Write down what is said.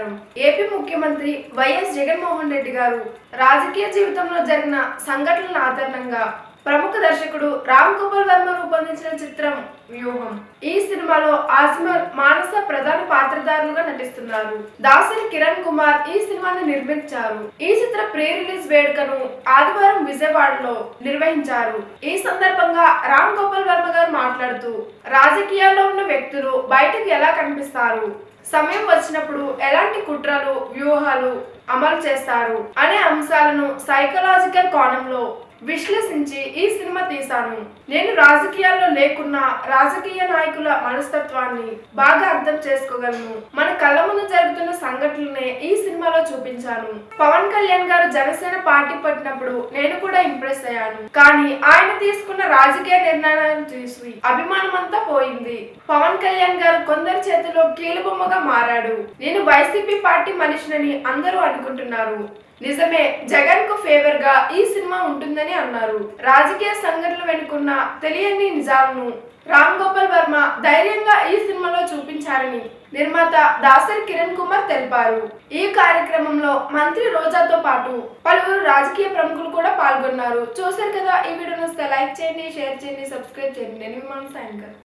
నమస్కారం. ఏపీ ముఖ్యమంత్రి వైఎస్ జగన్మోహన్ రెడ్డి గారు రాజకీయ జీవితంలో జరిగిన సంఘటనల ఆధారంగా ప్రముఖ దర్శకుడు రామ్ గోపాల్ వర్మ రూపొందించిన చిత్రం వ్యూహం. ఈ సినిమాలో ఆజ్మల్, మానస ప్రధాన పాత్రధారులుగా నటిస్తున్నారు. దాసరి కిరణ్ కుమార్ ఈ సినిమాని నిర్మించారు. ఈ చిత్ర ప్రీ రిలీజ్ వేడుకను ఆదివారం విజయవాడలో నిర్వహించారు. ఈ సందర్భంగా రామ్ గోపాల్ వర్మ గారు మాట్లాడుతూ, రాజకీయాల్లో ఉన్న వ్యక్తులు బయటకు ఎలా కనిపిస్తారు, సమయం వచ్చినప్పుడు ఎలాంటి కుట్రలు, వ్యూహాలు అమలు చేస్తారు అనే అంశాలను సైకలాజికల్ కోణంలో విశ్లేషించి ఈ సినిమా తీశాను. నేను రాజకీయాల్లో లేకున్నా రాజకీయ నాయకుల మనస్తత్వాన్ని బాగా అర్థం చేసుకోగలను. మన కళ్ళ ముందు జరుగుతున్న సంఘటనలనే ఈ సినిమాలో చూపించాను. పవన్ కళ్యాణ్ గారు జనసేన పార్టీ పట్టినప్పుడు నేను కూడా ఇంప్రెస్ అయ్యాను. కానీ ఆయన తీసుకున్న రాజకీయ నిర్ణయాలను చూసి అభిమానమంతా పోయింది. పవన్ కళ్యాణ్ గారు కొందరి చేతిలో కీలుబొమ్మగా మారాడు. నేను వైసీపీ పార్టీ మనిషినని అందరూ అనుకుంటున్నారు. నిజమే, జగన్ కు ఫేవర్ గా ఈ సినిమా ఉంటుందని అన్నారు. రాజకీయ సంఘటనలు వెనుకున్న తెలియని నిజాలను రామ్ గోపాల్ వర్మ ధైర్యంగా ఈ సినిమాలో చూపించారని నిర్మాత దాసరి కిరణ్ కుమార్ తెలిపారు. ఈ కార్యక్రమంలో మంత్రి రోజాతో పాటు పలువురు రాజకీయ ప్రముఖులు కూడా పాల్గొన్నారు. చూశారు కదా, ఈ వీడియో నచ్చితే లైక్ చేయండి, షేర్ చేయండి, సబ్స్క్రైబ్ చేయండి. నేను మీ మనసు యాంకర్.